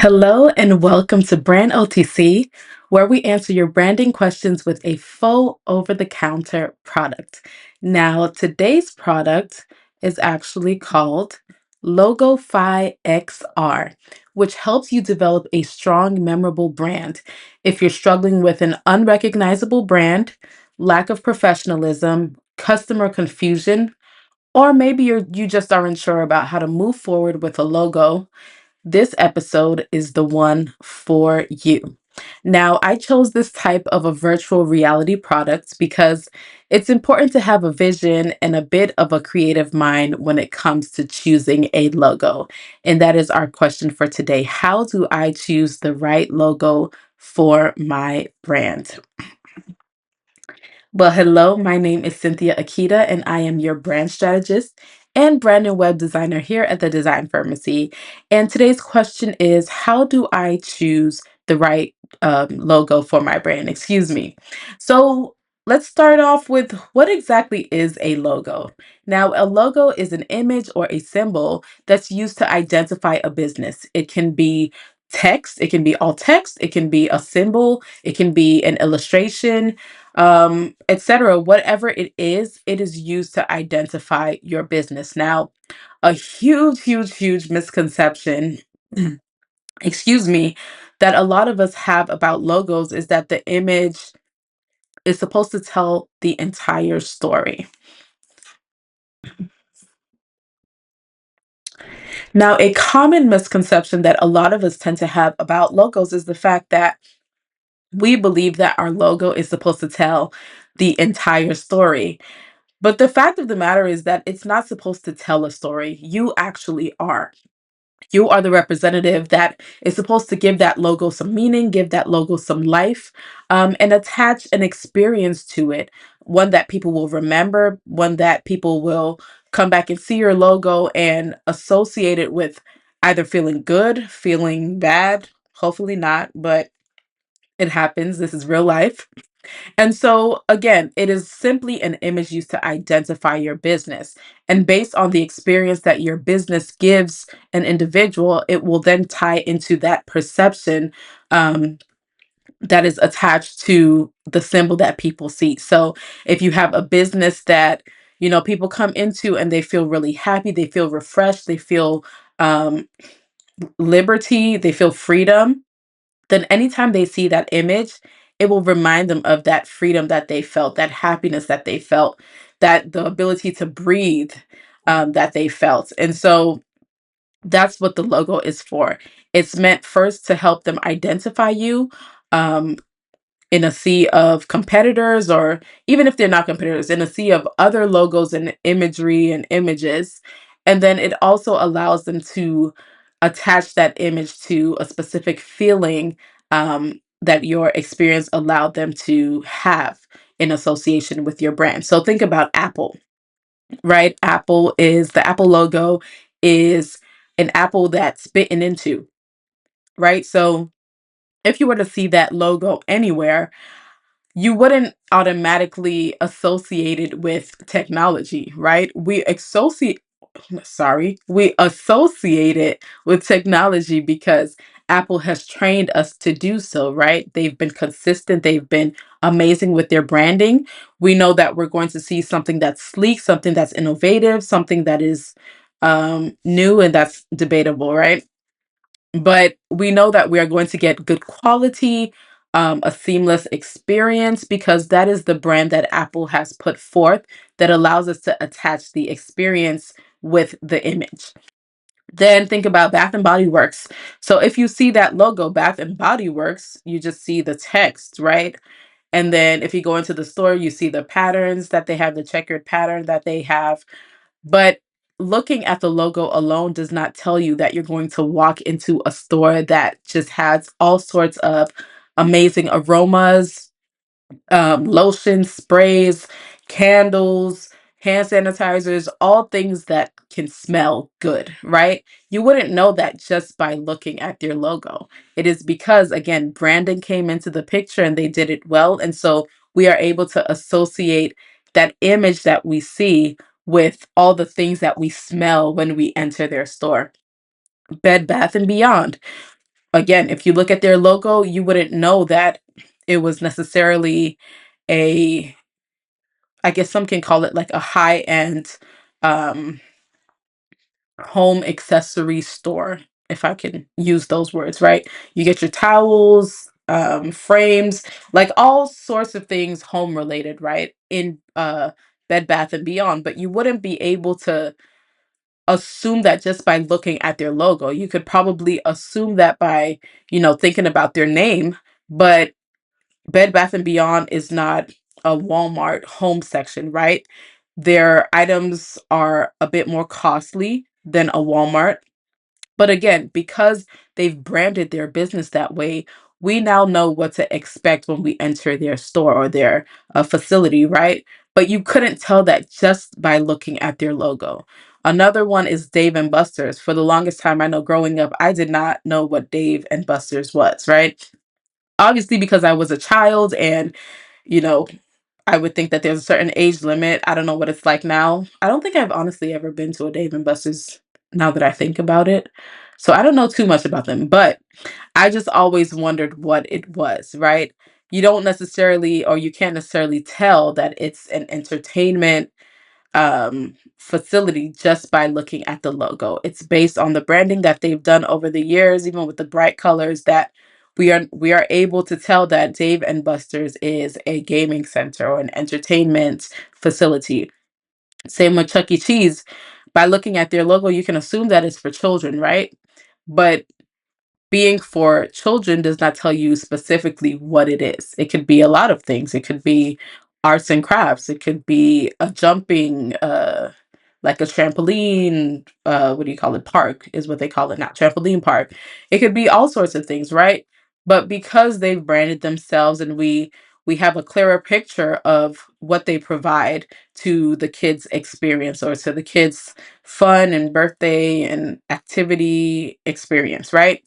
Hello and welcome to Brand OTC, where we answer your branding questions with a full over the counter product. Now, today's product is actually called Logofy XR, which helps you develop a strong, memorable brand. If you're struggling with an unrecognizable brand, lack of professionalism, customer confusion, or maybe you just are unsure about how to move forward with a logo, this episode is the one for you. Now, I chose this type of a virtual reality product because it's important to have a vision and a bit of a creative mind when it comes to choosing a logo. And that is our question for today. How do I choose the right logo for my brand? Well, hello, my name is Cynthia Akita, and I am your brand strategist and brand and web designer here at the Design Pharmacy. And today's question is, how do I choose the right logo for my brand? Excuse me. So let's start off with what exactly is a logo? Now, a logo is an image or a symbol that's used to identify a business. It can be text, it can be all text, it can be a symbol, it can be an illustration, etc. Whatever it is used to identify your business. Now, a huge misconception, excuse me, that a lot of us have about logos is that the image is supposed to tell the entire story. Now, a common misconception that a lot of us tend to have about logos is the fact that we believe that our logo is supposed to tell the entire story. But the fact of the matter is that it's not supposed to tell a story. You actually are. You are the representative that is supposed to give that logo some meaning, give that logo some life, and attach an experience to it. One that people will remember, one that people will come back and see your logo and associate it with either feeling good, feeling bad, hopefully not, but it happens. This is real life. And so, again, it is simply an image used to identify your business. And based on the experience that your business gives an individual, it will then tie into that perception um, that is attached to the symbol that people see. So, if you have a business that people come into and they feel really happy, they feel refreshed, they feel um, liberty, they feel freedom, then anytime they see that image, it will remind them of that freedom that they felt, that happiness that they felt, that the ability to breathe that they felt. And so that's what the logo is for. It's meant first to help them identify you. Um, in a sea of competitors, or even if they're not competitors, in a sea of other logos and imagery and images. And then it also allows them to attach that image to a specific feeling that your experience allowed them to have in association with your brand. So think about Apple, right? The Apple logo is an apple that's bitten into, right? So if you were to see that logo anywhere, you wouldn't automatically associate it with technology, right? We associate it with technology because Apple has trained us to do so, right? They've been consistent, they've been amazing with their branding. We know that we're going to see something that's sleek, something that's innovative, something that is new and that's debatable, right? But we know that we are going to get good quality, a seamless experience because that is the brand that Apple has put forth that allows us to attach the experience with the image. Then think about Bath and Body Works. So if you see that logo, Bath and Body Works, you just see the text, right? And then if you go into the store, you see the patterns that they have, the checkered pattern that they have, but looking at the logo alone does not tell you that you're going to walk into a store that just has all sorts of amazing aromas, lotions, sprays, candles, hand sanitizers, all things that can smell good, right? You wouldn't know that just by looking at their logo. It is because, again, branding came into the picture and they did it well. And so we are able to associate that image that we see with all the things that we smell when we enter their store. Bed Bath and Beyond. again, if you look at their logo, you wouldn't know that it was necessarily a, I guess some can call it like a high-end um home accessory store, if I can use those words, right? You get your towels, frames, like all sorts of things home related, right? In Bed Bath and Beyond, but you wouldn't be able to assume that just by looking at their logo. You could probably assume that by, thinking about their name, but Bed Bath and Beyond is not a Walmart home section, right? Their items are a bit more costly than a Walmart. But again, because they've branded their business that way, we now know what to expect when we enter their store or their facility, right? But you couldn't tell that just by looking at their logo. Another one is Dave and Buster's. For the longest time, I know growing up, I did not know what Dave and Buster's was, right? Obviously, because I was a child and, you know, I would think that there's a certain age limit. I don't know what it's like now. I don't think I've honestly ever been to a Dave and Buster's now that I think about it. So I don't know too much about them, but I just always wondered what it was, right? You don't necessarily, or you can't necessarily tell that it's an entertainment facility just by looking at the logo. It's based on the branding that they've done over the years, even with the bright colors that we are able to tell that Dave and Buster's is a gaming center or an entertainment facility. Same with Chuck E. Cheese. By looking at their logo, you can assume that it's for children, right? But being for children does not tell you specifically what it is. It could be a lot of things. It could be arts and crafts. It could be a jumping, like a trampoline, what do you call it? Park is what they call it, not trampoline park. It could be all sorts of things, right? But because they've branded themselves and we have a clearer picture of what they provide to the kids' experience or to the kids' fun and birthday and activity experience, right?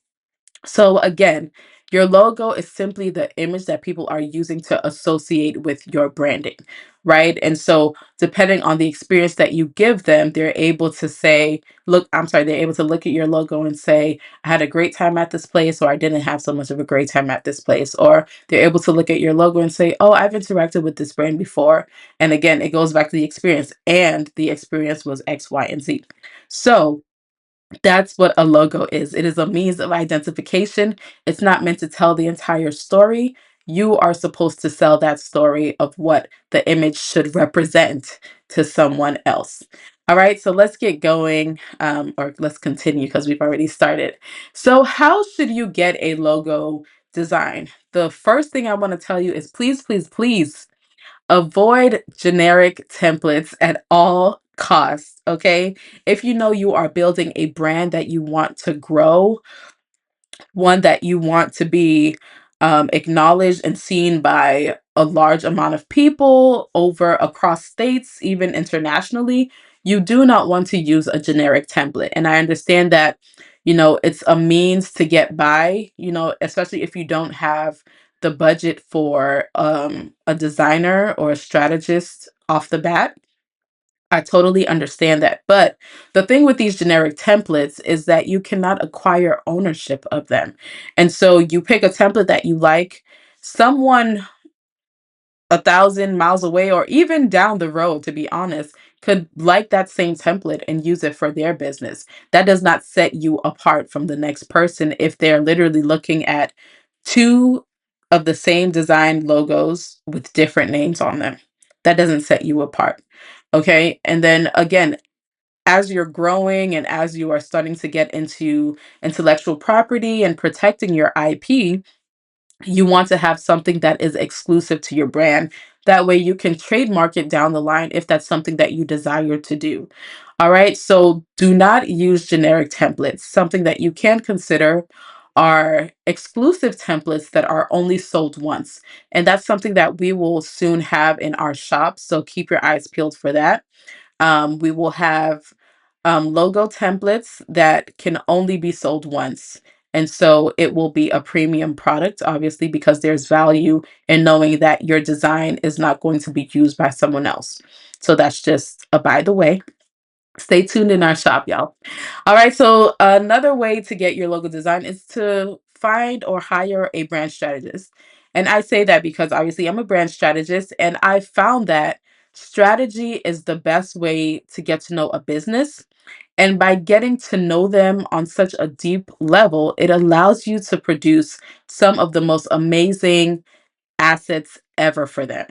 So again, your logo is simply the image that people are using to associate with your branding, right? And so depending on the experience that you give them, they're able to say, look, I'm sorry, they're able to look at your logo and say, I had a great time at this place, or I didn't have so much of a great time at this place. Or they're able to look at your logo and say, oh, I've interacted with this brand before. And again, it goes back to the experience, and the experience was X, Y, and Z. So that's what a logo is. It is a means of identification. It's not meant to tell the entire story. You are supposed to sell that story of what the image should represent to someone else. All right, so let's get going, or let's continue because we've already started. So, how should you get a logo design? The first thing I want to tell you is please, please, please avoid generic templates at all costs, okay? If you know you are building a brand that you want to grow, one that you want to be acknowledged and seen by a large amount of people over across states, even internationally, you do not want to use a generic template. And I understand that, it's a means to get by, especially if you don't have the budget for a designer or a strategist off the bat. I totally understand that. But the thing with these generic templates is that you cannot acquire ownership of them. And so you pick a template that you like, someone 1,000 miles away or even down the road, to be honest, could like that same template and use it for their business. That does not set you apart from the next person if they're literally looking at two of the same design logos with different names on them. That doesn't set you apart. Okay. And then again, as you're growing and as you are starting to get into intellectual property and protecting your IP, you want to have something that is exclusive to your brand. That way you can trademark it down the line if that's something that you desire to do. All right. So do not use generic templates. Something that you can consider are exclusive templates that are only sold once. And that's something that we will soon have in our shop. So keep your eyes peeled for that. We will have logo templates that can only be sold once. And so it will be a premium product, obviously, because there's value in knowing that your design is not going to be used by someone else. So that's just a by the way. Stay tuned in our shop, y'all. All right. So another way to get your logo design is to find or hire a brand strategist. And I say that because obviously I'm a brand strategist, and I found that strategy is the best way to get to know a business. And by getting to know them on such a deep level, it allows you to produce some of the most amazing assets ever for them.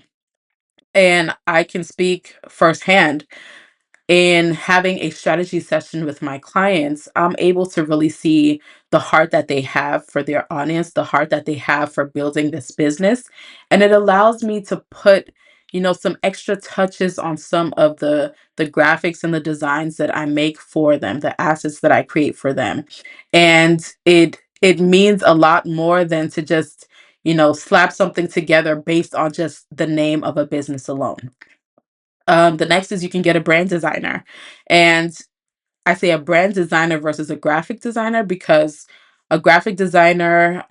And I can speak firsthand in having a strategy session with my clients. I'm able to really see the heart that they have for their audience, the heart that they have for building this business. And it allows me to put, some extra touches on some of the graphics and the designs that I make for them, the assets that I create for them. And it means a lot more than to just, slap something together based on just the name of a business alone. The next is you can get a brand designer. And I say a brand designer versus a graphic designer because a graphic designer,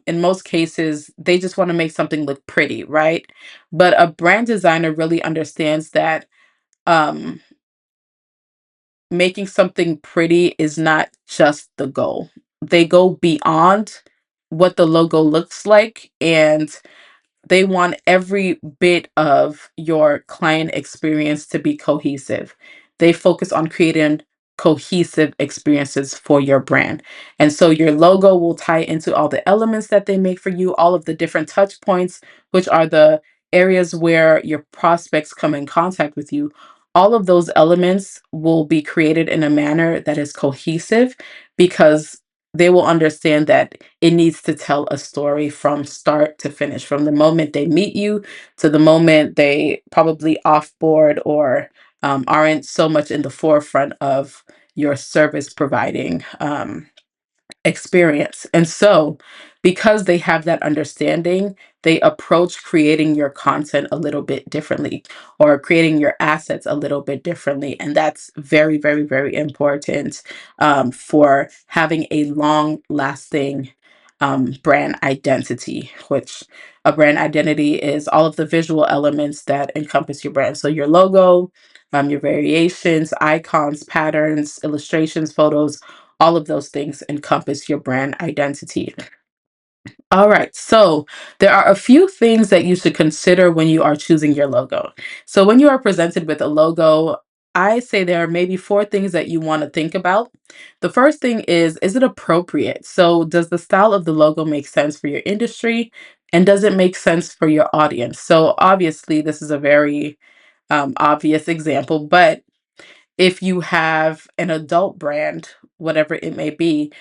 in most cases, they just want to make something look pretty, right? But a brand designer really understands that um, making something pretty is not just the goal. They go beyond what the logo looks like, and they want every bit of your client experience to be cohesive. They focus on creating cohesive experiences for your brand. And so your logo will tie into all the elements that they make for you, all of the different touch points, which are the areas where your prospects come in contact with you. All of those elements will be created in a manner that is cohesive because they will understand that it needs to tell a story from start to finish, from the moment they meet you to the moment they probably offboard or aren't so much in the forefront of your service providing experience. And so, because they have that understanding, they approach creating your content a little bit differently or creating your assets a little bit differently. And that's very, very, very important for having a long lasting brand identity, which a brand identity is all of the visual elements that encompass your brand. So, your logo, your variations, icons, patterns, illustrations, photos, all of those things encompass your brand identity. All right, so there are a few things that you should consider when you are choosing your logo. So, when you are presented with a logo, I say there are maybe four things that you want to think about. The first thing is it appropriate? So, does the style of the logo make sense for your industry? And does it make sense for your audience? So, obviously, this is a very obvious example, but if you have an adult brand, whatever it may be,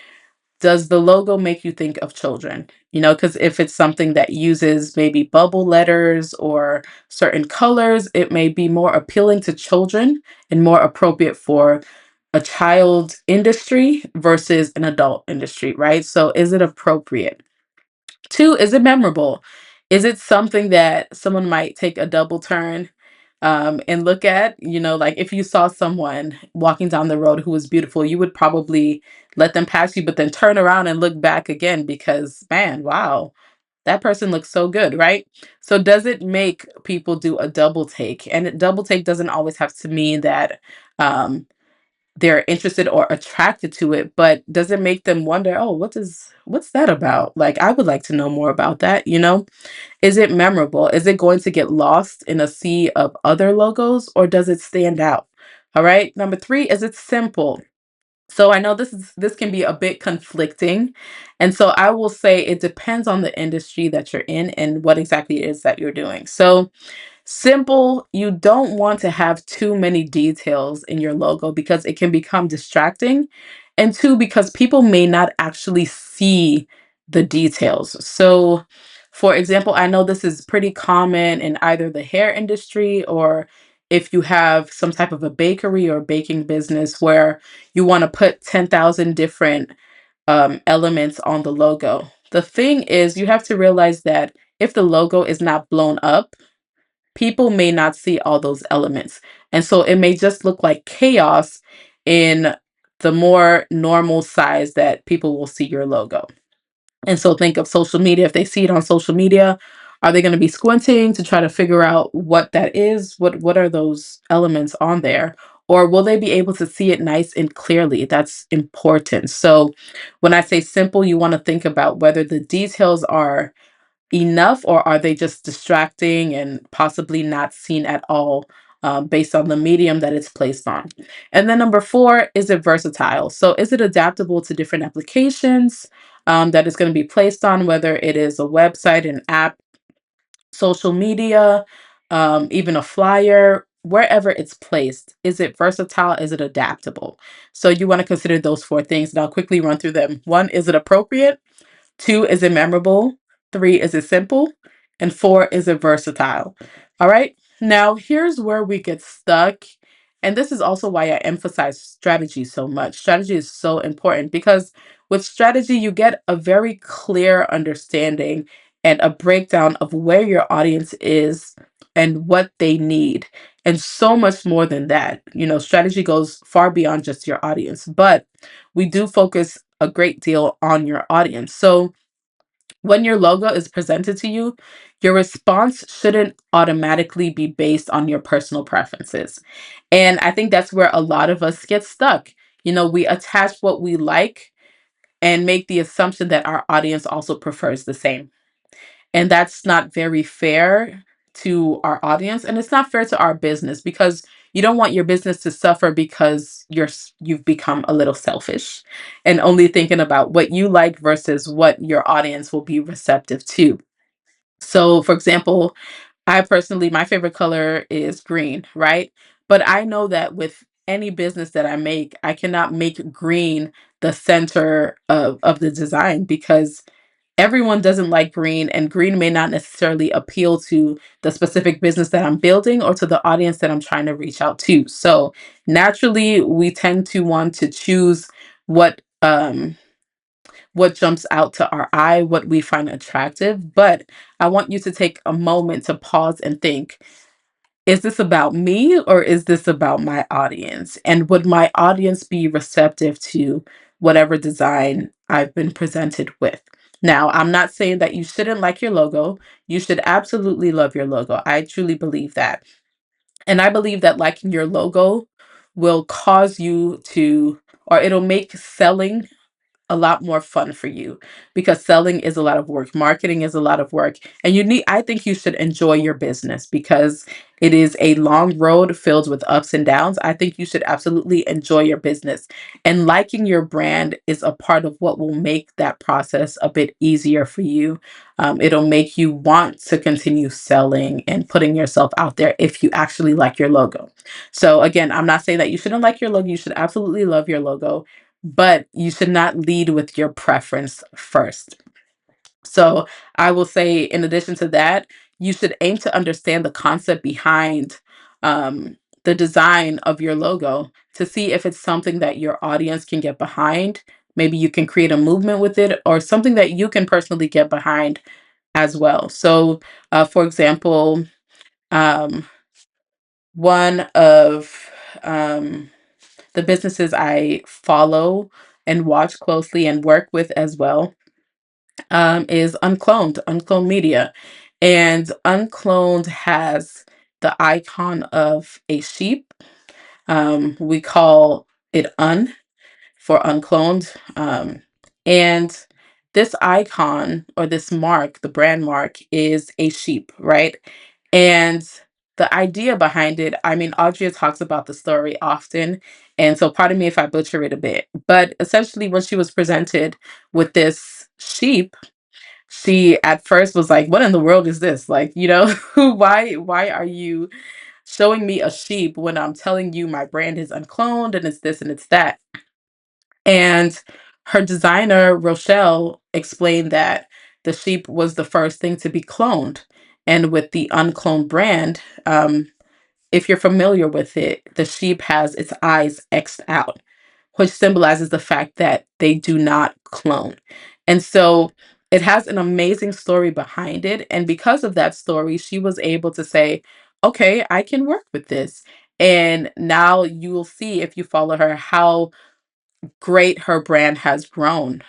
does the logo make you think of children? Because if it's something that uses maybe bubble letters or certain colors, it may be more appealing to children and more appropriate for a child industry versus an adult industry, right? So is it appropriate? Two, is it memorable? Is it something that someone might take a double turn and look at? Like if you saw someone walking down the road who was beautiful, you would probably let them pass you, but then turn around and look back again because, man, wow, that person looks so good, right? So, does it make people do a double take? And a double take doesn't always have to mean that um, they're interested or attracted to it, but does it make them wonder, oh, what's that about? Like, I would like to know more about that? Is it memorable? Is it going to get lost in a sea of other logos or does it stand out? All right. Number three, is it simple? So I know this can be a bit conflicting. And so I will say it depends on the industry that you're in and what exactly it is that you're doing. So simple, you don't want to have too many details in your logo because it can become distracting. And two, because people may not actually see the details. So, for example, I know this is pretty common in either the hair industry or if you have some type of a bakery or baking business where you want to put 10,000 different elements on the logo. The thing is, you have to realize that if the logo is not blown up, people may not see all those elements. And so it may just look like chaos in the more normal size that people will see your logo. And so think of social media. If they see it on social media, are they going to be squinting to try to figure out what that is? What are those elements on there? Or will they be able to see it nice and clearly? That's important. So when I say simple, you want to think about whether the details are enough or are they just distracting and possibly not seen at all, based on the medium that it's placed on. And then number four, is it versatile? So is it adaptable to different applications, that it's going to be placed on, whether it is a website, an app, social media, even a flyer, wherever it's placed. Is it versatile? Is it adaptable? So you want to consider those four things, and I'll quickly run through them. One, is it appropriate? Two, is it memorable? Three, is it simple? And four, is it versatile? All right. Now, here's where we get stuck. And this is also why I emphasize strategy so much. Strategy is so important because with strategy, you get a very clear understanding and a breakdown of where your audience is and what they need. And so much more than that. Strategy goes far beyond just your audience, but we do focus a great deal on your audience. So when your logo is presented to you, your response shouldn't automatically be based on your personal preferences. And I think that's where a lot of us get stuck. We attach what we like and make the assumption that our audience also prefers the same. And that's not very fair to our audience, and it's not fair to our business because you don't want your business to suffer because you've become a little selfish and only thinking about what you like versus what your audience will be receptive to. So, for example, I personally, my favorite color is green, right? But I know that with any business that I make, I cannot make green the center of the design because everyone doesn't like green, and green may not necessarily appeal to the specific business that I'm building or to the audience that I'm trying to reach out to. So naturally, we tend to want to choose what what jumps out to our eye, what we find attractive. But I want you to take a moment to pause and think, is this about me or is this about my audience? And would my audience be receptive to whatever design I've been presented with? Now, I'm not saying that you shouldn't like your logo. You should absolutely love your logo. I truly believe that. And I believe that liking your logo will cause you to, or it'll make selling a lot more fun for you because selling is a lot of work. Marketing is a lot of work. And I think you should enjoy your business because it is a long road filled with ups and downs. I think you should absolutely enjoy your business. And liking your brand is a part of what will make that process a bit easier for you. It'll make you want to continue selling and putting yourself out there if you actually like your logo. So, again, I'm not saying that you shouldn't like your logo. You should absolutely love your logo, but you should not lead with your preference first. So I will say, in addition to that, you should aim to understand the concept behind the design of your logo to see if it's something that your audience can get behind. Maybe you can create a movement with it or something that you can personally get behind as well. So, for example, um, one of um, the businesses I follow and watch closely and work with as well, is Uncloned Media. And Uncloned has the icon of a sheep. We call it for uncloned. And this icon or this mark, the brand mark, is a sheep, right? And the idea behind it, I mean, Audrey talks about the story often. And so, pardon me if I butcher it a bit. But essentially, when she was presented with this sheep, she at first was like, "What in the world is this? Like, why are you showing me a sheep when I'm telling you my brand is uncloned and it's this and it's that?" And her designer, Rochelle, explained that the sheep was the first thing to be cloned. And with the uncloned brand, if you're familiar with it, the sheep has its eyes X'd out, which symbolizes the fact that they do not clone. And so it has an amazing story behind it. And because of that story, she was able to say, okay, I can work with this. And now you will see if you follow her how great her brand has grown,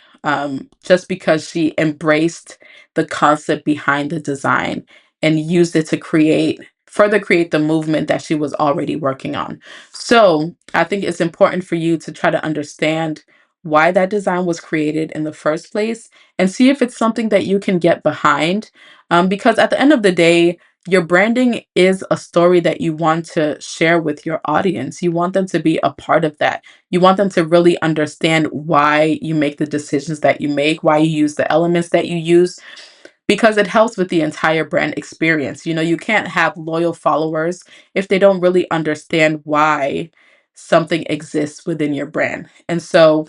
just because she embraced the concept behind the design and used it to create further create the movement that she was already working on. So I think it's important for you to try to understand why that design was created in the first place and see if it's something that you can get behind. Because at the end of the day, your branding is a story that you want to share with your audience. You want them to be a part of that. You want them to really understand why you make the decisions that you make, why you use the elements that you use, because it helps with the entire brand experience. You know, you can't have loyal followers if they don't really understand why something exists within your brand. And so,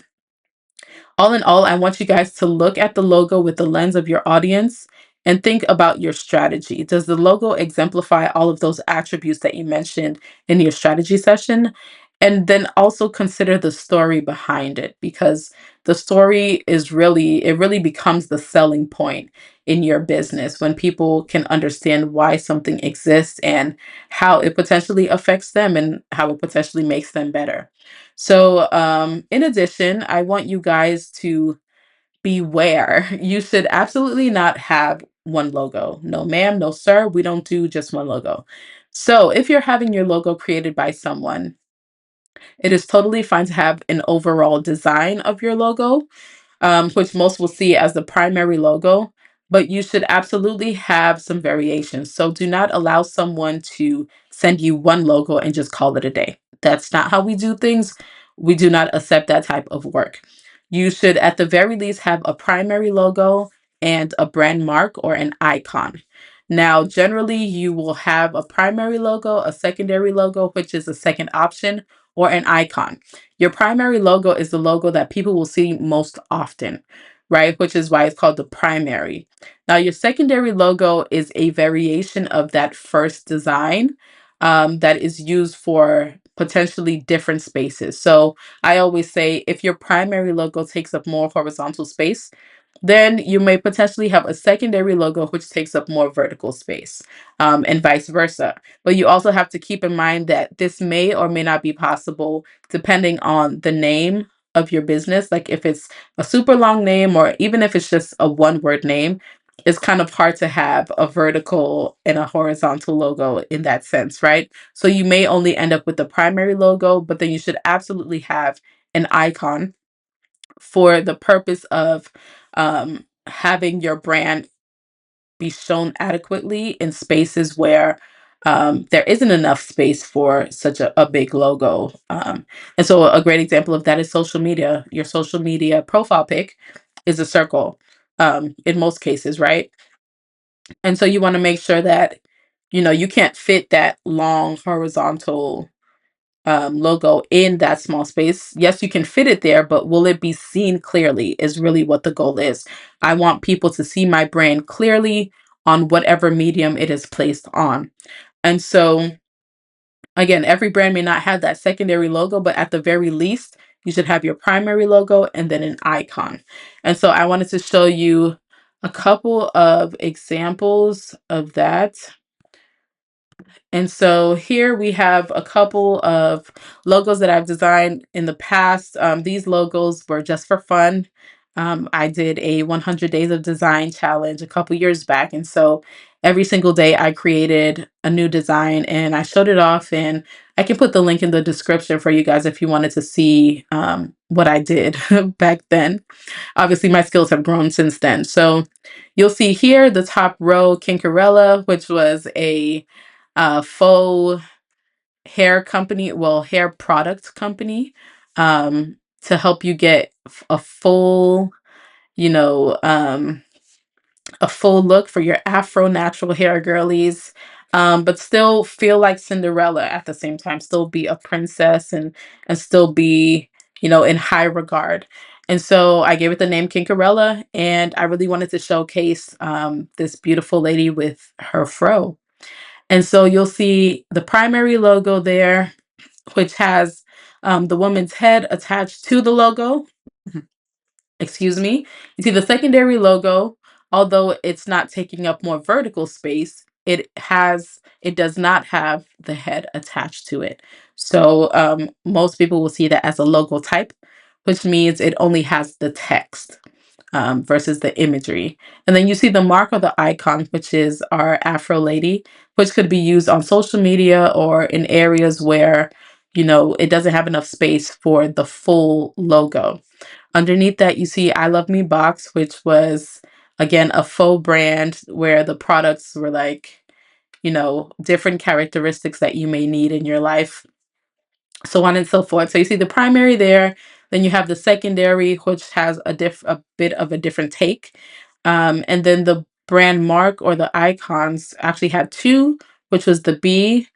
all in all, I want you guys to look at the logo with the lens of your audience and think about your strategy. Does the logo exemplify all of those attributes that you mentioned in your strategy session? And then also consider the story behind it, because the story is really, it really becomes the selling point in your business when people can understand why something exists and how it potentially affects them and how it potentially makes them better. So, in addition, I want you guys to beware. You should absolutely not have one logo. No, ma'am, no, sir. We don't do just one logo. So, if you're having your logo created by someone, it is totally fine to have an overall design of your logo, which most will see as the primary logo, but you should absolutely have some variations. So do not allow someone to send you one logo and just call it a day. That's not how we do things. We do not accept that type of work. You should, at the very least, have a primary logo and a brand mark or an icon. Now, generally, you will have a primary logo, a secondary logo, which is a second option, or an icon. Your primary logo is the logo that people will see most often, right? Which is why it's called the primary. Now, your secondary logo is a variation of that first design, that is used for potentially different spaces. So I always say if your primary logo takes up more horizontal space, then you may potentially have a secondary logo which takes up more vertical space, and vice versa. But you also have to keep in mind that this may or may not be possible depending on the name of your business. Like if it's a super long name or even if it's just a one word name, it's kind of hard to have a vertical and a horizontal logo in that sense, right? So you may only end up with the primary logo, but then you should absolutely have an icon for the purpose of having your brand be shown adequately in spaces where there isn't enough space for such a big logo. And so, a great example of that is social media. Your social media profile pic is a circle in most cases, right? And so, you want to make sure that you can't fit that long horizontal logo in that small space. Yes, you can fit it there, but will it be seen clearly is really what the goal is. I want people to see my brand clearly on whatever medium it is placed on. And so, again, every brand may not have that secondary logo, but at the very least, you should have your primary logo and then an icon. And so, I wanted to show you a couple of examples of that. And so here we have a couple of logos that I've designed in the past. These logos were just for fun. I did a 100 Days of Design challenge a couple years back. And so every single day I created a new design and I showed it off. And I can put the link in the description for you guys if you wanted to see what I did back then. Obviously, my skills have grown since then. So you'll see here the top row, Kinkerella, which was a faux hair company, well, hair product company, to help you get a full, you know, a full look for your Afro natural hair girlies, but still feel like Cinderella at the same time, still be a princess and still be, in high regard. And so I gave it the name Kinkerella, and I really wanted to showcase this beautiful lady with her fro. And so you'll see the primary logo there, which has the woman's head attached to the logo. Excuse me. You see the secondary logo, although it's not taking up more vertical space, it does not have the head attached to it. So most people will see that as a logo type, which means it only has the text. versus the imagery. And then you see the mark or the icon, which is our Afro lady, which could be used on social media or in areas where, it doesn't have enough space for the full logo. Underneath that, you see I Love Me Box, which was, again, a faux brand where the products were like, different characteristics that you may need in your life, so on and so forth. So you see the primary there, then you have the secondary, which has a bit of a different take. And then the brand mark or the icons actually had two, which was the B,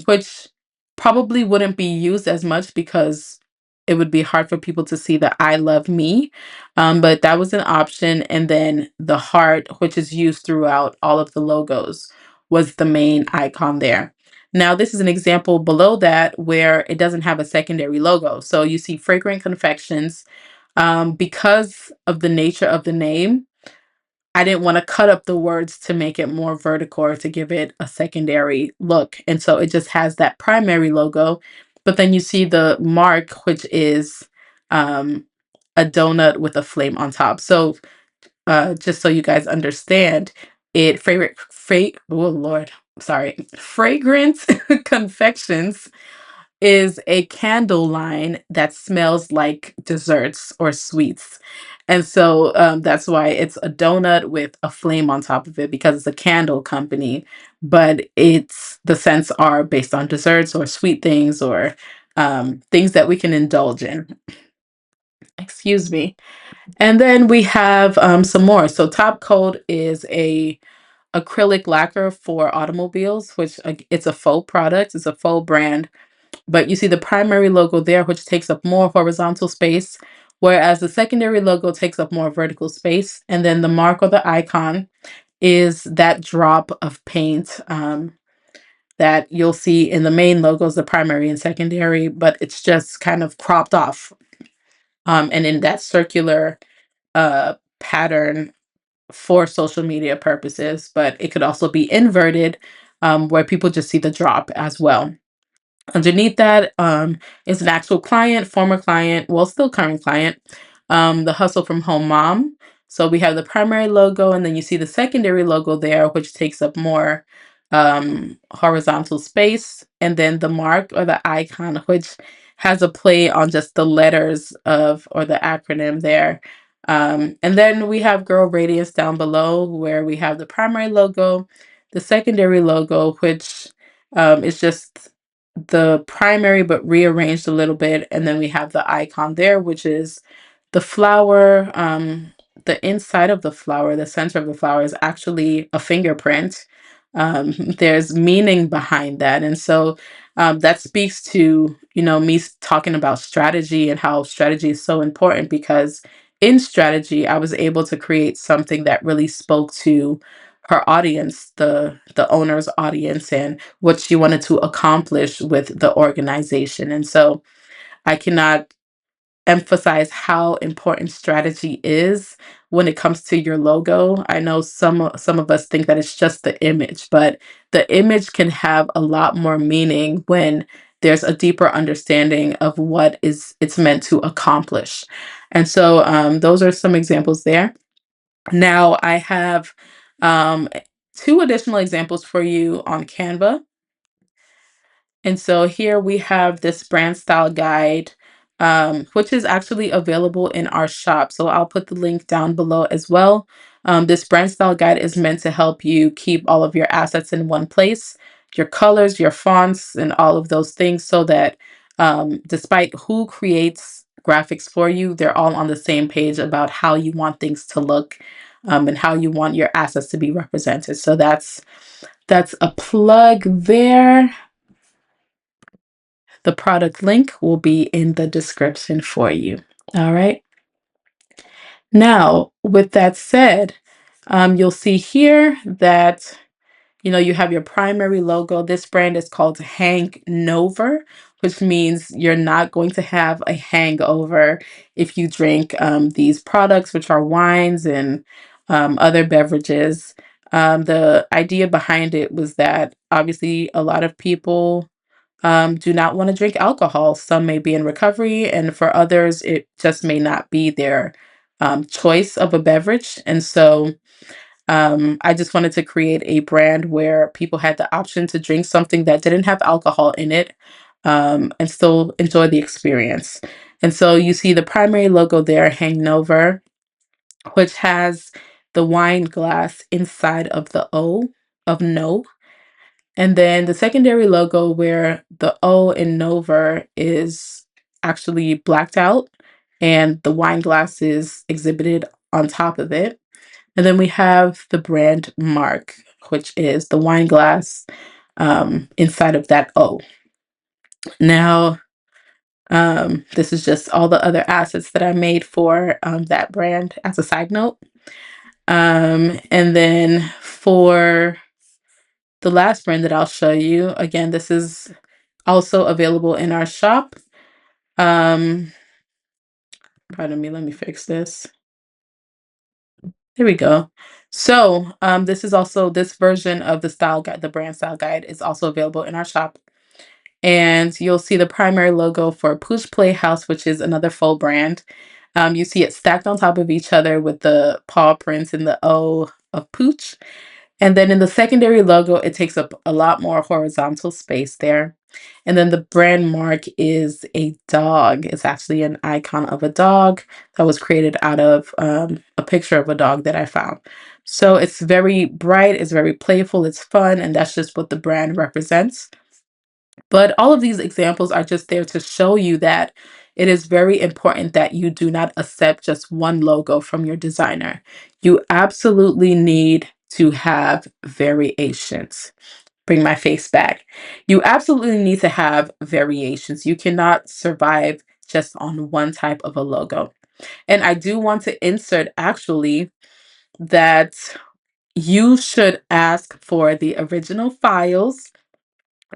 which probably wouldn't be used as much because it would be hard for people to see the I love me. But that was an option. And then the heart, which is used throughout all of the logos, was the main icon there. Now, this is an example below that where it doesn't have a secondary logo. So you see Fragrant Confections. Because of the nature of the name, I didn't want to cut up the words to make it more vertical or to give it a secondary look. And so it just has that primary logo. But then you see the mark, which is um, a donut with a flame on top. So just so you guys understand, oh Lord, sorry, Fragrance Confections is a candle line that smells like desserts or sweets. And so that's why it's a donut with a flame on top of it because it's a candle company, but the scents are based on desserts or sweet things or things that we can indulge in. Excuse me. And then we have some more. So Top Coat is a acrylic lacquer for automobiles, which it's a faux product. It's a faux brand, but you see the primary logo there, which takes up more horizontal space, whereas the secondary logo takes up more vertical space. And then the mark or the icon is that drop of paint that you'll see in the main logos, the primary and secondary, but it's just kind of cropped off and in that circular pattern for social media purposes, but it could also be inverted where people just see the drop as well. Underneath that is an actual client, former client, well, still current client, the Hustle from Home Mom. So we have the primary logo, and then you see the secondary logo there, which takes up more horizontal space, and then the mark or the icon, which has a play on just the letters of or the acronym there. And then we have Girl Radiance down below, where we have the primary logo, the secondary logo, which is just the primary but rearranged a little bit, and then we have the icon there, which is the flower. The inside of the flower, the center of the flower, is actually a fingerprint. There's meaning behind that, and so that speaks to me talking about strategy and how strategy is so important because in strategy I was able to create something that really spoke to her audience, the owner's audience, and what she wanted to accomplish with the organization. And so I cannot emphasize how important strategy is when it comes to your logo. I know some of us think that it's just the image, but the image can have a lot more meaning when there's a deeper understanding of what is it's meant to accomplish. And so those are some examples there. Now I have um, two additional examples for you on Canva. And so here we have this brand style guide, which is actually available in our shop. So I'll put the link down below as well. This brand style guide is meant to help you keep all of your assets in one place, your colors, your fonts, and all of those things, so that despite who creates graphics for you, they're all on the same page about how you want things to look and how you want your assets to be represented. So that's a plug there. The product link will be in the description for you. All right. Now, with that said, you'll see here that you have your primary logo. This brand is called Hangover, which means you're not going to have a hangover if you drink these products, which are wines and other beverages. The idea behind it was that obviously a lot of people do not want to drink alcohol. Some may be in recovery, and for others, it just may not be their choice of a beverage. And so I just wanted to create a brand where people had the option to drink something that didn't have alcohol in it, and still enjoy the experience. And so you see the primary logo there hanging over, which has the wine glass inside of the O of no. And then the secondary logo where the O in Nova is actually blacked out and the wine glass is exhibited on top of it. And then we have the brand mark, which is the wine glass inside of that O. Now, this is just all the other assets that I made for that brand as a side note. And then for the last brand that I'll show you, again, this is also available in our shop. Um, Pardon me, let me fix this. There we go. So, this is also this version of the style guide, the brand style guide is also available in our shop. And you'll see the primary logo for Pooch Playhouse, which is another full brand. You see it stacked on top of each other with the paw prints and the O of Pooch. And then in the secondary logo, it takes up a lot more horizontal space there. And then the brand mark is a dog. It's actually an icon of a dog that was created out of a picture of a dog that I found. So it's very bright, it's very playful, it's fun, and that's just what the brand represents. But all of these examples are just there to show you that it is very important that you do not accept just one logo from your designer. You absolutely need to have variations. Bring my face back. You absolutely need to have variations. You cannot survive just on one type of a logo. And I do want to insert actually that you should ask for the original files.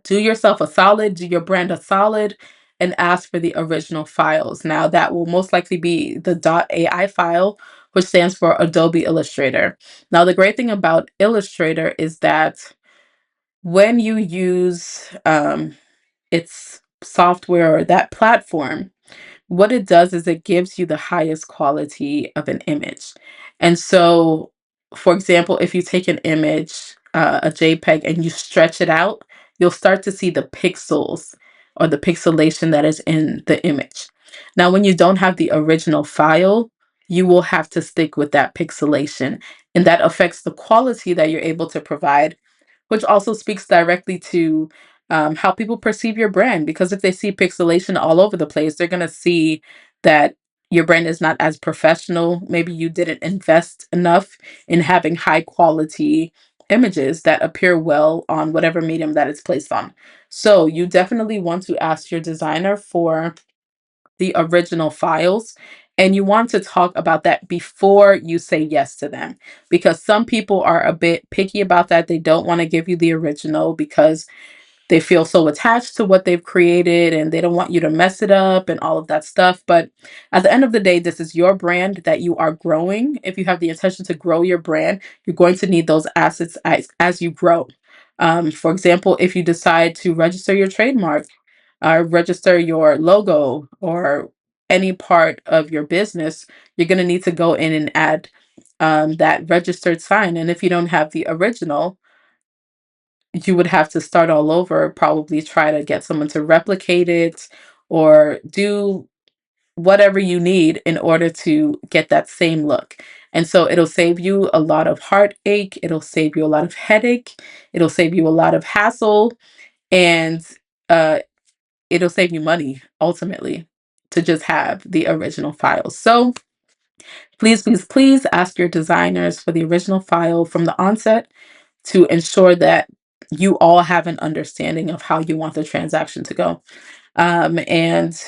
Do yourself a solid, do your brand a solid, and ask for the original files. Now, that will most likely be the .ai file, which stands for Adobe Illustrator. Now, the great thing about Illustrator is that when you use its software or that platform, what it does is it gives you the highest quality of an image. And so, for example, if you take an image, a JPEG, and you stretch it out, you'll start to see the pixels or the pixelation that is in the image. Now, when you don't have the original file, you will have to stick with that pixelation, and that affects the quality that you're able to provide, which also speaks directly to how people perceive your brand. Because if they see pixelation all over the place, they're going to see that your brand is not as professional. Maybe you didn't invest enough in having high quality images that appear well on whatever medium that it's placed on. So you definitely want to ask your designer for the original files. And you want to talk about that before you say yes to them, because some people are a bit picky about that. They don't want to give you the original because they feel so attached to what they've created and they don't want you to mess it up and all of that stuff. But at the end of the day, this is your brand that you are growing. If you have the intention to grow your brand, you're going to need those assets as you grow. For example, if you decide to register your trademark, register your logo, or any part of your business, you're going to need to go in and add that registered sign. And if you don't have the original, you would have to start all over, probably try to get someone to replicate it or do whatever you need in order to get that same look. And so it'll save you a lot of heartache, it'll save you a lot of headache, it'll save you a lot of hassle, and uh, it'll save you money ultimately to just have the original files. So please, please, please ask your designers for the original file from the onset to ensure that you all have an understanding of how you want the transaction to go. And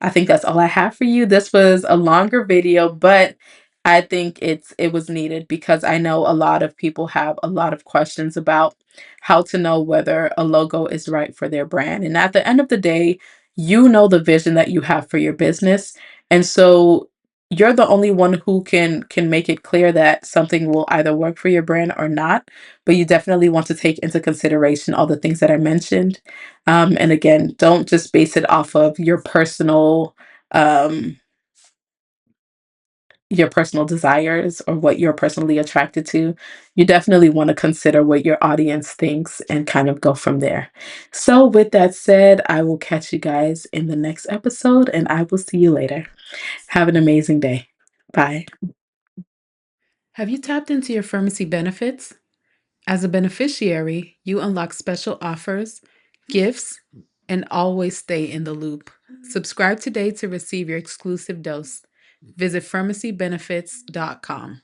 I think that's all I have for you. This was a longer video, but I think it was needed because I know a lot of people have a lot of questions about how to know whether a logo is right for their brand. And at the end of the day, you know the vision that you have for your business. And so you're the only one who can make it clear that something will either work for your brand or not. But you definitely want to take into consideration all the things that I mentioned. And again, don't just base it off of your personal um, your personal desires or what you're personally attracted to, you definitely want to consider what your audience thinks and kind of go from there. So, with that said, I will catch you guys in the next episode and I will see you later. Have an amazing day. Bye. Have you tapped into your pharmacy benefits? As a beneficiary, you unlock special offers, gifts, and always stay in the loop. Subscribe today to receive your exclusive dose. Visit pharmacybenefits.com.